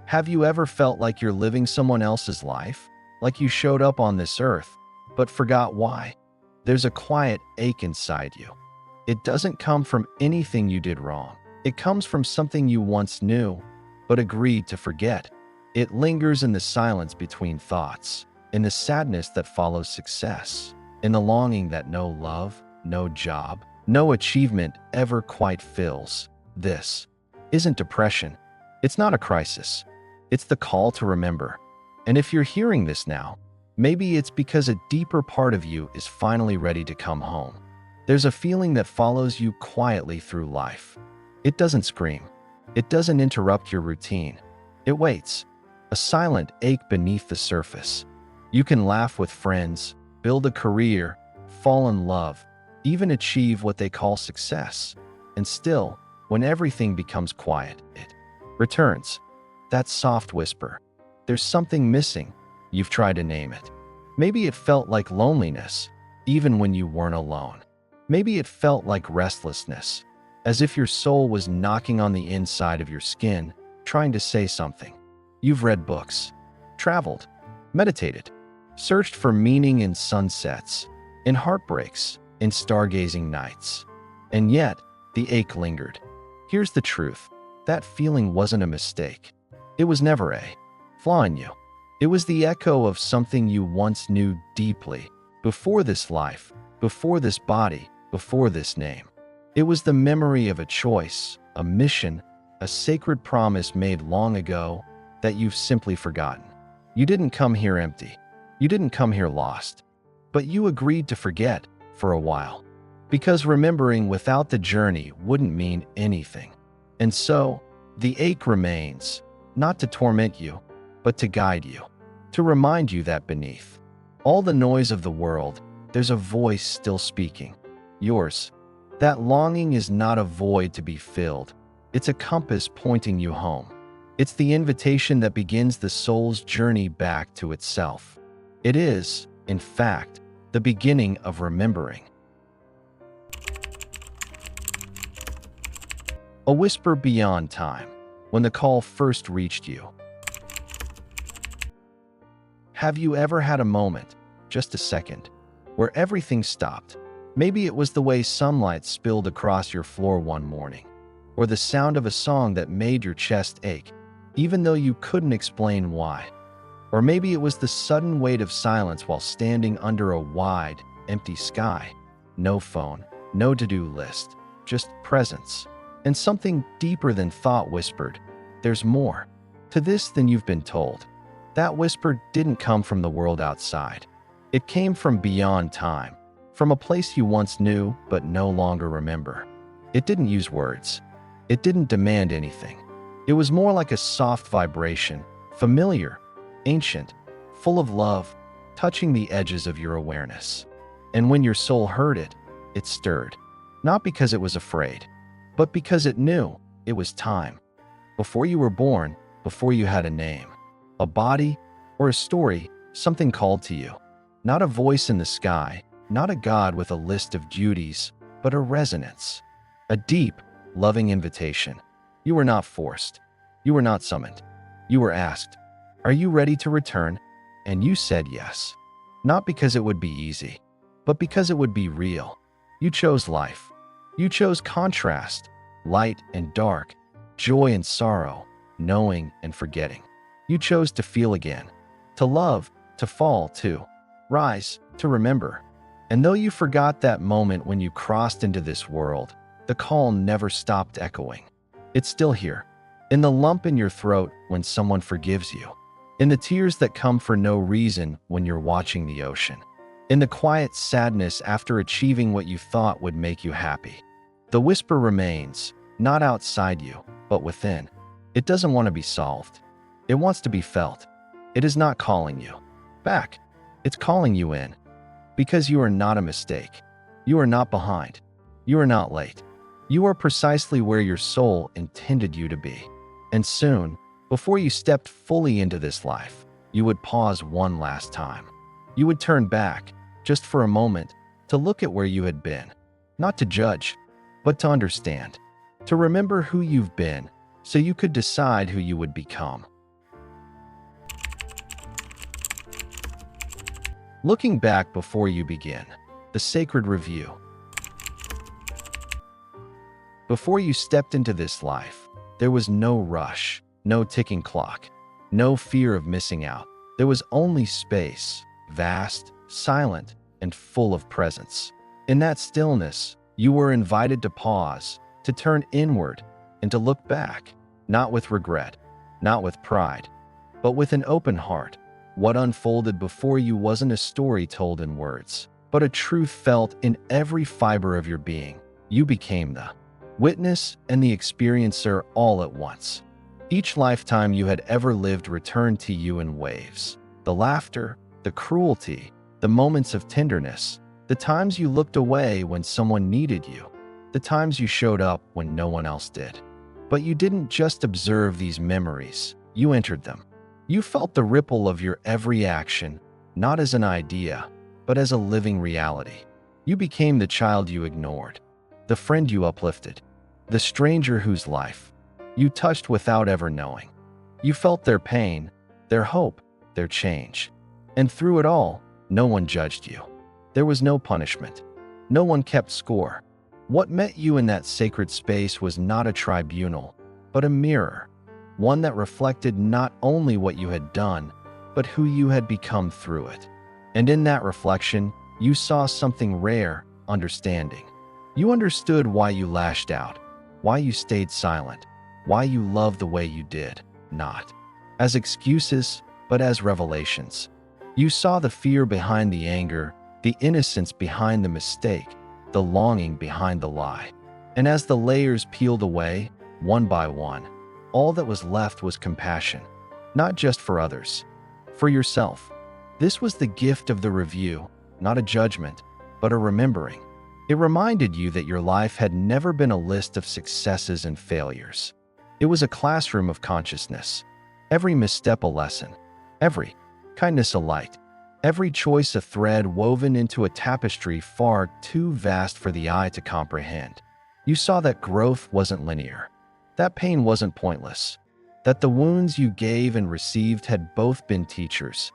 Have you ever felt like you're living someone else's life? Like you showed up on this earth, but forgot why? There's a quiet ache inside you. It doesn't come from anything you did wrong. It comes from something you once knew, but agreed to forget. It lingers in the silence between thoughts, in the sadness that follows success, in the longing that no love, no job, no achievement ever quite fills. This isn't depression. It's not a crisis. It's the call to remember. And if you're hearing this now, maybe it's because a deeper part of you is finally ready to come home. There's a feeling that follows you quietly through life. It doesn't scream. It doesn't interrupt your routine. It waits, a silent ache beneath the surface. You can laugh with friends, build a career, fall in love, even achieve what they call success. And still, when everything becomes quiet, it returns. That soft whisper. There's something missing. You've tried to name it. Maybe it felt like loneliness, even when you weren't alone. Maybe it felt like restlessness, as if your soul was knocking on the inside of your skin, trying to say something. You've read books, traveled, meditated, searched for meaning in sunsets, in heartbreaks, in stargazing nights. And yet, the ache lingered. Here's the truth. That feeling wasn't a mistake. It was never a flaw in you. It was the echo of something you once knew deeply, before this life, before this body, before this name. It was the memory of a choice, a mission, a sacred promise made long ago that you've simply forgotten. You didn't come here empty. You didn't come here lost. But you agreed to forget for a while. Because remembering without the journey wouldn't mean anything. And so, the ache remains, not to torment you, but to guide you, to remind you that beneath all the noise of the world, there's a voice still speaking. Yours. That longing is not a void to be filled. It's a compass pointing you home. It's the invitation that begins the soul's journey back to itself. It is, in fact, the beginning of remembering. A whisper beyond time, when the call first reached you. Have you ever had a moment, just a second, where everything stopped? Maybe it was the way sunlight spilled across your floor one morning, or the sound of a song that made your chest ache, even though you couldn't explain why. Or maybe it was the sudden weight of silence while standing under a wide, empty sky. No phone, no to-do list, just presence. And something deeper than thought whispered, "There's more to this than you've been told." That whisper didn't come from the world outside. It came from beyond time, from a place you once knew but no longer remember. It didn't use words. It didn't demand anything. It was more like a soft vibration, familiar, ancient, full of love, touching the edges of your awareness. And when your soul heard it, it stirred. Not because it was afraid, but because it knew it was time. Before you were born, before you had a name, a body, or a story, something called to you. Not a voice in the sky, not a God with a list of duties, but a resonance. A deep, loving invitation. You were not forced. You were not summoned. You were asked, "Are you ready to return?" And you said yes. Not because it would be easy, but because it would be real. You chose life. You chose contrast, light and dark, joy and sorrow, knowing and forgetting. You chose to feel again, to love, to fall, to rise, to remember. And though you forgot that moment when you crossed into this world, the call never stopped echoing. It's still here, in the lump in your throat when someone forgives you, in the tears that come for no reason when you're watching the ocean, in the quiet sadness after achieving what you thought would make you happy. The whisper remains, not outside you, but within. It doesn't want to be solved. It wants to be felt. It is not calling you back. It's calling you in. Because you are not a mistake. You are not behind. You are not late. You are precisely where your soul intended you to be. And soon, before you stepped fully into this life, you would pause one last time. You would turn back, just for a moment, to look at where you had been. Not to judge, but to understand. To remember who you've been, so you could decide who you would become. Looking back before you begin, the sacred review. Before you stepped into this life, there was no rush, no ticking clock, no fear of missing out. There was only space, vast, silent, and full of presence. In that stillness, you were invited to pause, to turn inward, and to look back, not with regret, not with pride, but with an open heart. What unfolded before you wasn't a story told in words, but a truth felt in every fiber of your being. You became the witness and the experiencer all at once. Each lifetime you had ever lived returned to you in waves. The laughter, the cruelty, the moments of tenderness, the times you looked away when someone needed you, the times you showed up when no one else did. But you didn't just observe these memories, you entered them. You felt the ripple of your every action, not as an idea, but as a living reality. You became the child you ignored, the friend you uplifted, the stranger whose life you touched without ever knowing. You felt their pain, their hope, their change. And through it all, no one judged you. There was no punishment. No one kept score. What met you in that sacred space was not a tribunal, but a mirror, one that reflected not only what you had done, but who you had become through it. And in that reflection, you saw something rare: understanding. You understood why you lashed out, why you stayed silent, why you loved the way you did, not as excuses, but as revelations. You saw the fear behind the anger, the innocence behind the mistake, the longing behind the lie. And as the layers peeled away, one by one, all that was left was compassion, not just for others, for yourself. This was the gift of the review, not a judgment, but a remembering. It reminded you that your life had never been a list of successes and failures. It was a classroom of consciousness. Every misstep a lesson, every kindness a light, every choice a thread woven into a tapestry far too vast for the eye to comprehend. You saw that growth wasn't linear, that pain wasn't pointless, that the wounds you gave and received had both been teachers,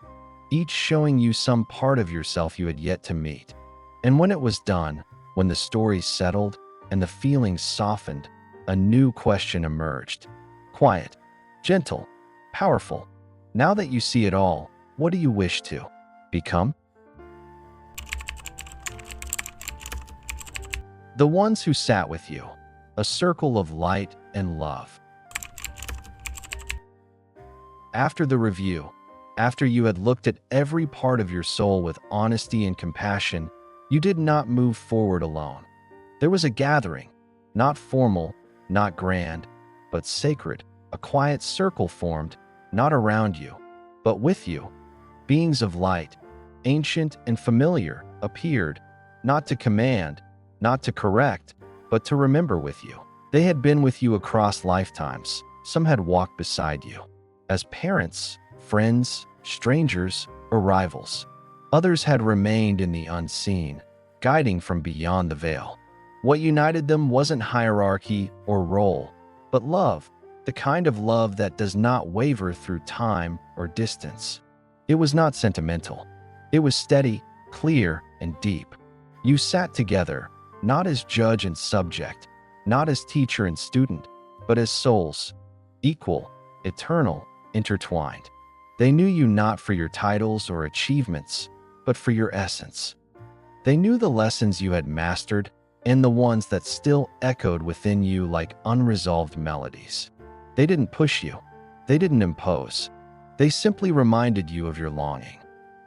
each showing you some part of yourself you had yet to meet. And when it was done, when the story settled and the feelings softened, a new question emerged. Quiet, gentle, powerful. Now that you see it all, what do you wish to become? The ones who sat with you, a circle of light and love. After the review, after you had looked at every part of your soul with honesty and compassion, you did not move forward alone. There was a gathering, not formal, not grand, but sacred. A quiet circle formed, not around you, but with you. Beings of light, ancient and familiar, appeared, not to command, not to correct, but to remember with you. They had been with you across lifetimes. Some had walked beside you, as parents, friends, strangers, or rivals. Others had remained in the unseen, guiding from beyond the veil. What united them wasn't hierarchy or role, but love, the kind of love that does not waver through time or distance. It was not sentimental. It was steady, clear, and deep. You sat together, not as judge and subject, not as teacher and student, but as souls, equal, eternal, intertwined. They knew you not for your titles or achievements, but for your essence. They knew the lessons you had mastered and the ones that still echoed within you like unresolved melodies. They didn't push you. They didn't impose. They simply reminded you of your longing.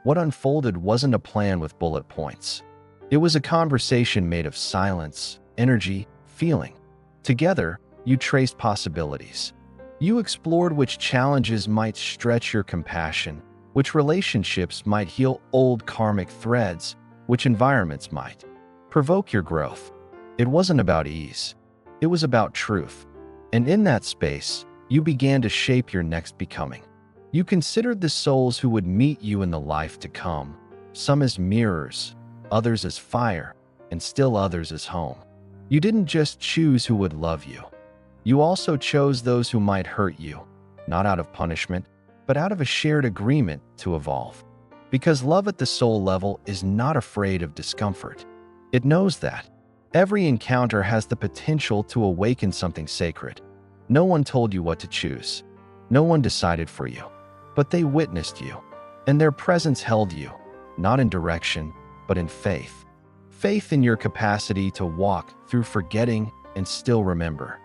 What unfolded wasn't a plan with bullet points. It was a conversation made of silence, energy, feeling. Together, you traced possibilities. You explored which challenges might stretch your compassion, which relationships might heal old karmic threads, which environments might provoke your growth. It wasn't about ease. It was about truth. And in that space, you began to shape your next becoming. You considered the souls who would meet you in the life to come, some as mirrors, others as fire, and still others as home. You didn't just choose who would love you. You also chose those who might hurt you, not out of punishment, but out of a shared agreement to evolve. Because love at the soul level is not afraid of discomfort. It knows that every encounter has the potential to awaken something sacred. No one told you what to choose. No one decided for you. But they witnessed you, and their presence held you, not in direction, but in faith. Faith in your capacity to walk through forgetting and still remember.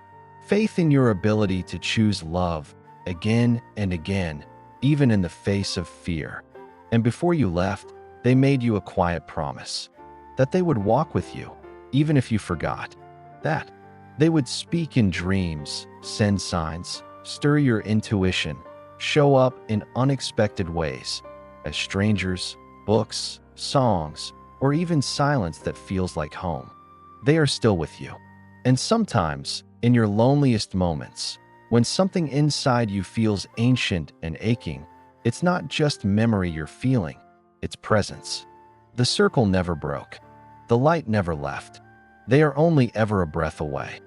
Faith in your ability to choose love again and again, even in the face of fear. And before you left, they made you a quiet promise that they would walk with you, even if you forgot. That they would speak in dreams, send signs, stir your intuition, show up in unexpected ways, as strangers, books, songs, or even silence that feels like home. They are still with you. And sometimes, in your loneliest moments, when something inside you feels ancient and aching, it's not just memory you're feeling, it's presence. The circle never broke. The light never left. They are only ever a breath away.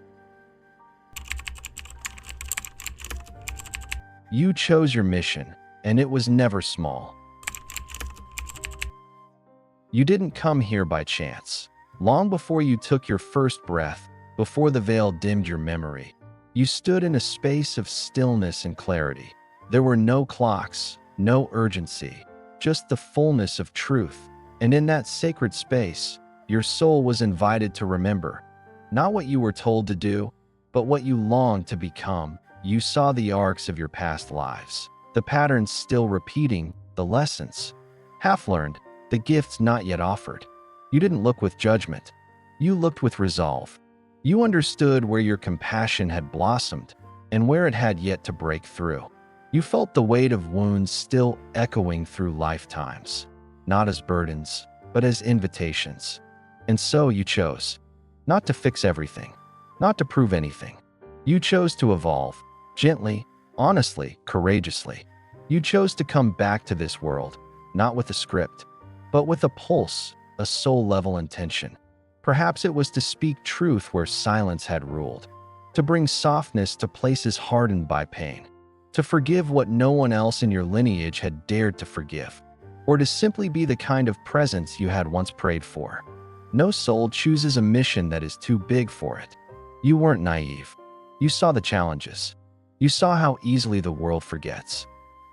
You chose your mission, and it was never small. You didn't come here by chance. Long before you took your first breath, before the veil dimmed your memory, you stood in a space of stillness and clarity. There were no clocks, no urgency, just the fullness of truth. And in that sacred space, your soul was invited to remember, not what you were told to do, but what you longed to become. You saw the arcs of your past lives, the patterns still repeating, the lessons half learned, the gifts not yet offered. You didn't look with judgment. You looked with resolve. You understood where your compassion had blossomed and where it had yet to break through. You felt the weight of wounds still echoing through lifetimes, not as burdens, but as invitations. And so you chose not to fix everything, not to prove anything. You chose to evolve, gently, honestly, courageously. You chose to come back to this world, not with a script, but with a pulse, a soul-level intention. Perhaps it was to speak truth where silence had ruled, to bring softness to places hardened by pain, to forgive what no one else in your lineage had dared to forgive, or to simply be the kind of presence you had once prayed for. No soul chooses a mission that is too big for it. You weren't naive. You saw the challenges. You saw how easily the world forgets,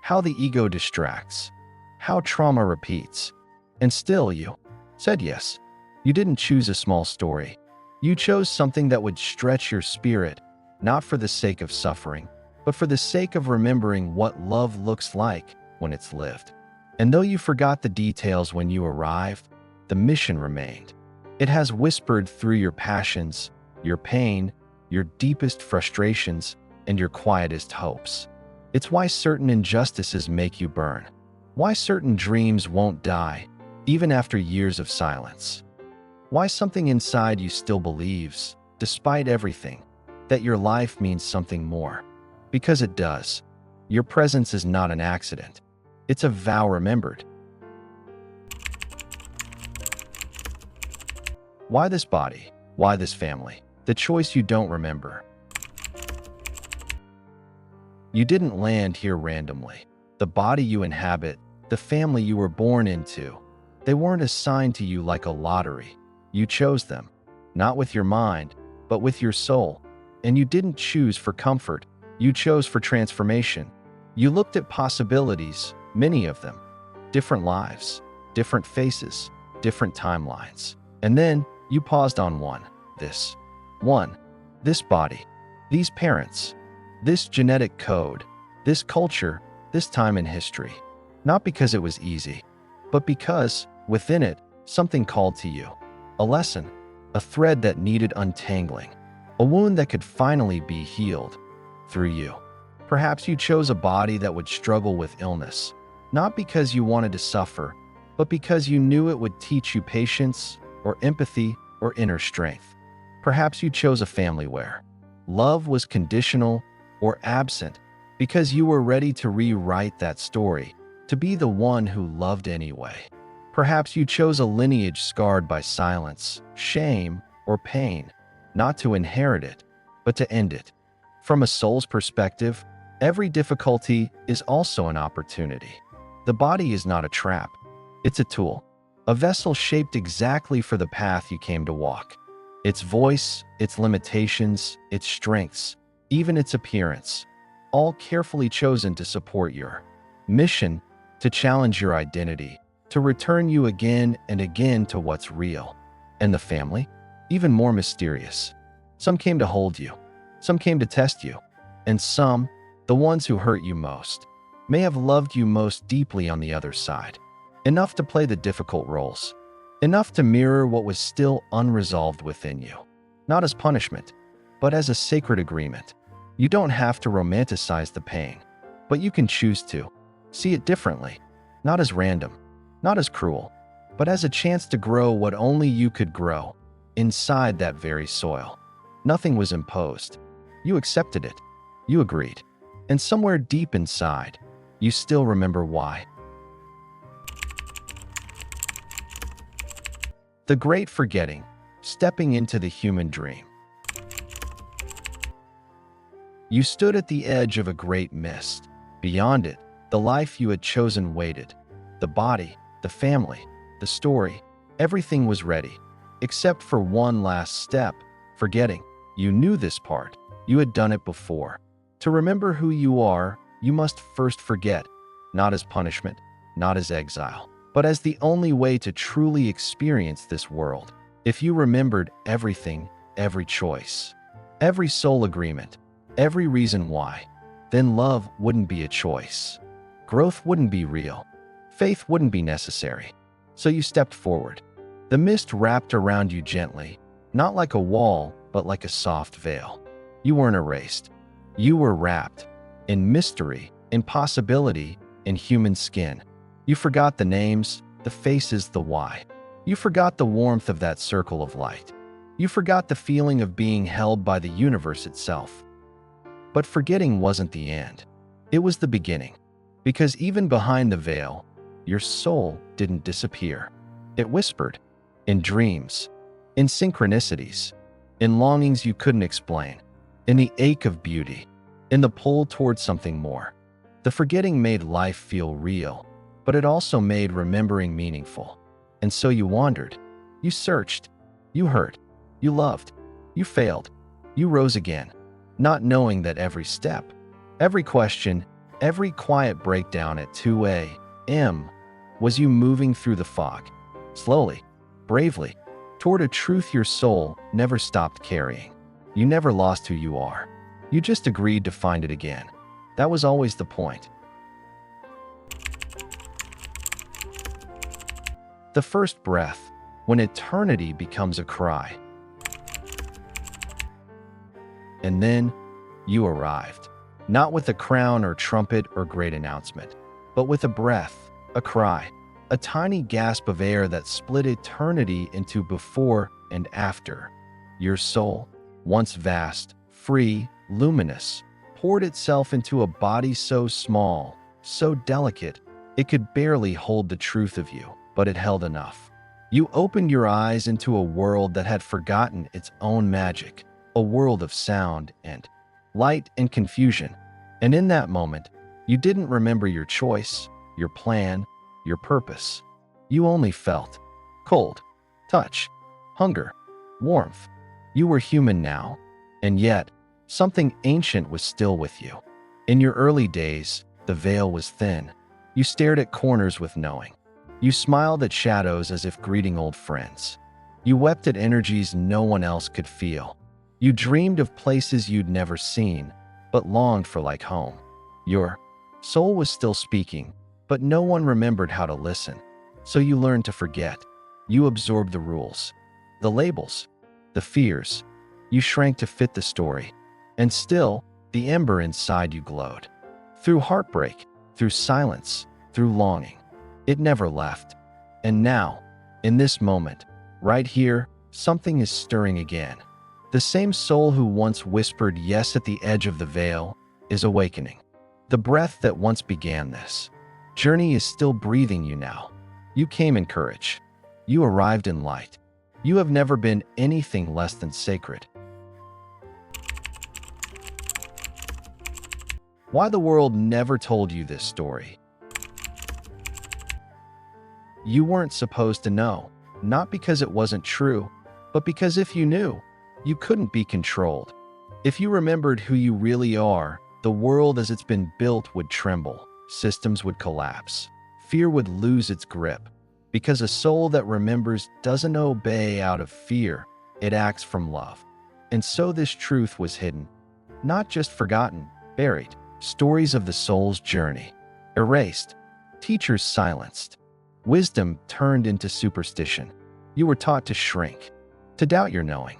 how the ego distracts, how trauma repeats. And still you said yes. You didn't choose a small story. You chose something that would stretch your spirit, not for the sake of suffering, but for the sake of remembering what love looks like when it's lived. And though you forgot the details when you arrived, the mission remained. It has whispered through your passions, your pain, your deepest frustrations, and your quietest hopes. It's why certain injustices make you burn, why certain dreams won't die, even after years of silence. Why something inside you still believes, despite everything, that your life means something more. Because it does. Your presence is not an accident. It's a vow remembered. Why this body? Why this family? The choice you don't remember. You didn't land here randomly. The body you inhabit, the family you were born into, they weren't assigned to you like a lottery. You chose them, not with your mind, but with your soul. And you didn't choose for comfort. You chose for transformation. You looked at possibilities, many of them, different lives, different faces, different timelines. And then you paused on one, this body, these parents, this genetic code, this culture, this time in history. Not because it was easy, but because, within it, something called to you. A lesson, a thread that needed untangling, a wound that could finally be healed through you. Perhaps you chose a body that would struggle with illness, not because you wanted to suffer, but because you knew it would teach you patience or empathy or inner strength. Perhaps you chose a family where love was conditional or absent because you were ready to rewrite that story, to be the one who loved anyway. Perhaps you chose a lineage scarred by silence, shame, or pain, not to inherit it, but to end it. From a soul's perspective, every difficulty is also an opportunity. The body is not a trap. It's a tool, a vessel shaped exactly for the path you came to walk. Its voice, its limitations, its strengths, even its appearance, all carefully chosen to support your mission, to challenge your identity, to return you again and again to what's real. And the family? Even more mysterious. Some came to hold you, some came to test you, and some, the ones who hurt you most, may have loved you most deeply on the other side. Enough to play the difficult roles, enough to mirror what was still unresolved within you. Not as punishment, but as a sacred agreement. You don't have to romanticize the pain, but you can choose to see it differently, not as random, not as cruel, but as a chance to grow what only you could grow inside that very soil. Nothing was imposed. You accepted it. You agreed. And somewhere deep inside, you still remember why. The great forgetting, stepping into the human dream. You stood at the edge of a great mist. Beyond it, the life you had chosen waited. The body, the family, the story, everything was ready, except for one last step, forgetting. You knew this part. You had done it before. To remember who you are, you must first forget, not as punishment, not as exile, but as the only way to truly experience this world. If you remembered everything, every choice, every soul agreement, every reason why, then love wouldn't be a choice. Growth wouldn't be real. Faith wouldn't be necessary. So you stepped forward. The mist wrapped around you gently, not like a wall, but like a soft veil. You weren't erased. You were wrapped in mystery, in possibility, in human skin. You forgot the names, the faces, the why. You forgot the warmth of that circle of light. You forgot the feeling of being held by the universe itself. But forgetting wasn't the end. It was the beginning. Because even behind the veil, your soul didn't disappear. It whispered, in dreams, in synchronicities, in longings you couldn't explain, in the ache of beauty, in the pull towards something more. The forgetting made life feel real, but it also made remembering meaningful. And so you wandered, you searched, you hurt, you loved, you failed, you rose again, not knowing that every step, every question, every quiet breakdown at 2 a.m. was you moving through the fog, slowly, bravely, toward a truth your soul never stopped carrying. You never lost who you are. You just agreed to find it again. That was always the point. The first breath, when eternity becomes a cry. And then you arrived, not with a crown or trumpet or great announcement, but with a breath, a cry, a tiny gasp of air that split eternity into before and after. Your soul, once vast, free, luminous, poured itself into a body so small, so delicate, it could barely hold the truth of you, but it held enough. You opened your eyes into a world that had forgotten its own magic, a world of sound and light and confusion. And in that moment, you didn't remember your choice, your plan, your purpose. You only felt cold, touch, hunger, warmth. You were human now, and yet something ancient was still with you. In your early days, the veil was thin. You stared at corners with knowing. You smiled at shadows as if greeting old friends. You wept at energies no one else could feel. You dreamed of places you'd never seen, but longed for like home. Your soul was still speaking, but no one remembered how to listen. So you learned to forget. You absorbed the rules, the labels, the fears. You shrank to fit the story. And still, the ember inside you glowed. Through heartbreak, through silence, through longing. It never left. And now, in this moment, right here, something is stirring again. The same soul who once whispered yes at the edge of the veil is awakening. The breath that once began this journey is still breathing you now. You came in courage. You arrived in light. You have never been anything less than sacred. Why the world never told you this story. You weren't supposed to know, not because it wasn't true, but because if you knew, you couldn't be controlled. If you remembered who you really are, the world as it's been built would tremble, systems would collapse, fear would lose its grip. Because a soul that remembers doesn't obey out of fear, it acts from love. And so this truth was hidden, not just forgotten, buried. Stories of the soul's journey, erased, teachers silenced, wisdom turned into superstition. You were taught to shrink, to doubt your knowing,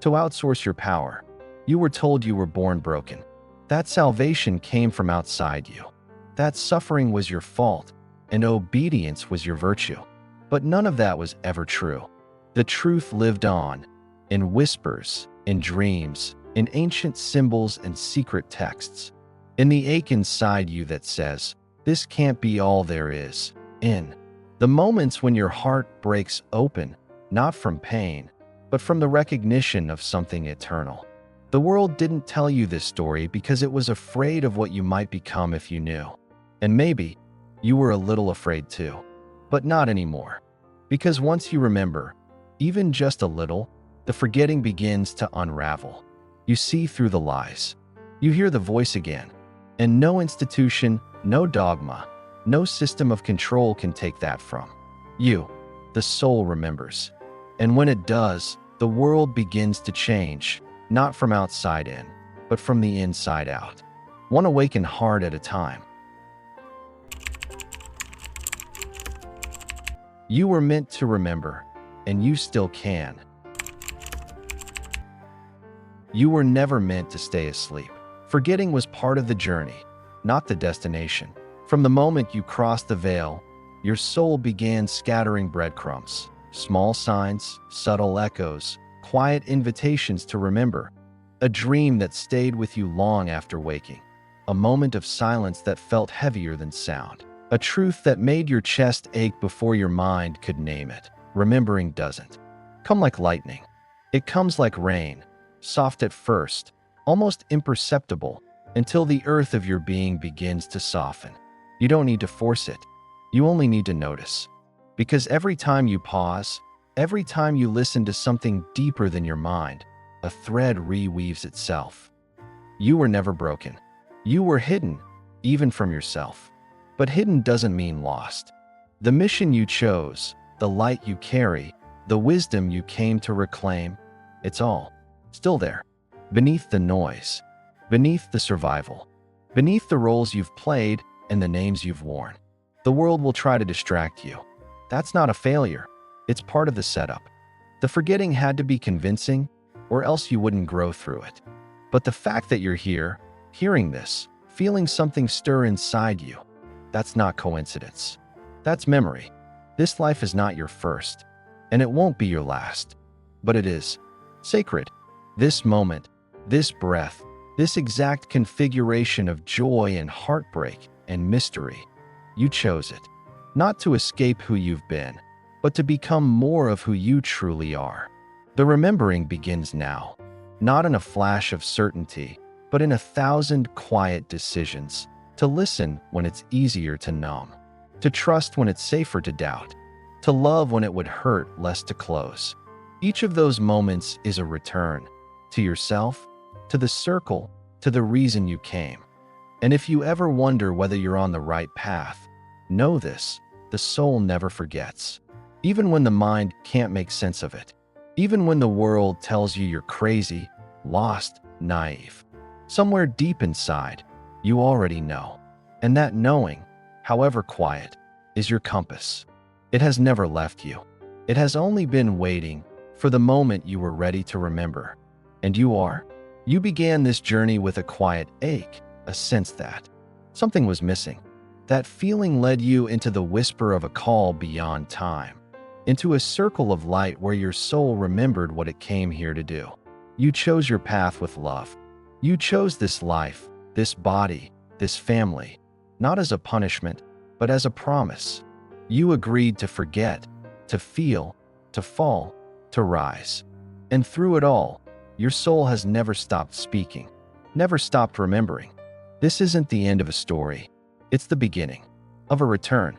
to outsource your power. You were told you were born broken, that salvation came from outside you, that suffering was your fault, and obedience was your virtue. But none of that was ever true. The truth lived on, in whispers, in dreams, in ancient symbols and secret texts. In the ache inside you that says, this can't be all there is. In the moments when your heart breaks open, not from pain, but from the recognition of something eternal. The world didn't tell you this story because it was afraid of what you might become if you knew. And maybe you were a little afraid too, but not anymore. Because once you remember, even just a little, the forgetting begins to unravel. You see through the lies. You hear the voice again. And no institution, no dogma, no system of control can take that from you. The soul remembers. And when it does, the world begins to change, not from outside in, but from the inside out. One awakened heart at a time. You were meant to remember, and you still can. You were never meant to stay asleep. Forgetting was part of the journey, not the destination. From the moment you crossed the veil, your soul began scattering breadcrumbs, small signs, subtle echoes, quiet invitations to remember, a dream that stayed with you long after waking, a moment of silence that felt heavier than sound, a truth that made your chest ache before your mind could name it. Remembering doesn't come like lightning. It comes like rain, soft at first, almost imperceptible, until the earth of your being begins to soften. You don't need to force it. You only need to notice. Because every time you pause, every time you listen to something deeper than your mind, a thread reweaves itself. You were never broken. You were hidden, even from yourself. But hidden doesn't mean lost. The mission you chose, the light you carry, the wisdom you came to reclaim, it's all still there. Beneath the noise, beneath the survival, beneath the roles you've played and the names you've worn. The world will try to distract you. That's not a failure. It's part of the setup. The forgetting had to be convincing, or else you wouldn't grow through it. But the fact that you're here, hearing this, feeling something stir inside you, that's not coincidence. That's memory. This life is not your first, and it won't be your last. But it is sacred. This moment, this breath, this exact configuration of joy and heartbreak and mystery, you chose it. Not to escape who you've been, but to become more of who you truly are. The remembering begins now, not in a flash of certainty, but in 1,000 quiet decisions. To listen when it's easier to numb, to trust when it's safer to doubt, to love when it would hurt less to close. Each of those moments is a return to yourself, to the circle, to the reason you came. And if you ever wonder whether you're on the right path, know this: the soul never forgets. Even when the mind can't make sense of it, even when the world tells you you're crazy, lost, naive, somewhere deep inside, you already know. And that knowing, however quiet, is your compass. It has never left you. It has only been waiting for the moment you were ready to remember. And you are. You began this journey with a quiet ache, a sense that something was missing. That feeling led you into the whisper of a call beyond time, into a circle of light where your soul remembered what it came here to do. You chose your path with love. You chose this life, this body, this family, not as a punishment, but as a promise. You agreed to forget, to feel, to fall, to rise. And through it all, your soul has never stopped speaking, never stopped remembering. This isn't the end of a story. It's the beginning of a return,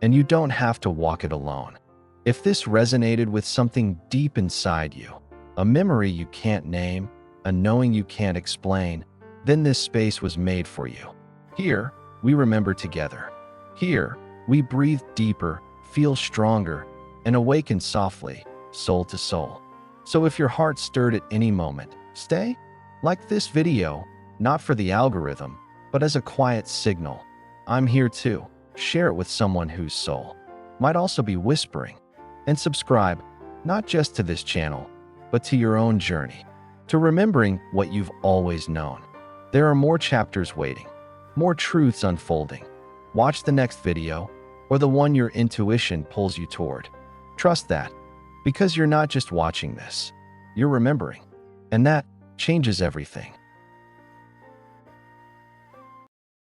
and you don't have to walk it alone. If this resonated with something deep inside you, a memory you can't name, a knowing you can't explain, then this space was made for you. Here, we remember together. Here, we breathe deeper, feel stronger, and awaken softly, soul to soul. So if your heart stirred at any moment, stay. Like this video, not for the algorithm, but as a quiet signal. I'm here too. Share it with someone whose soul might also be whispering. And subscribe, not just to this channel, but to your own journey, to remembering what you've always known. There are more chapters waiting, more truths unfolding. Watch the next video, or the one your intuition pulls you toward. Trust that, because you're not just watching this, you're remembering. And that changes everything.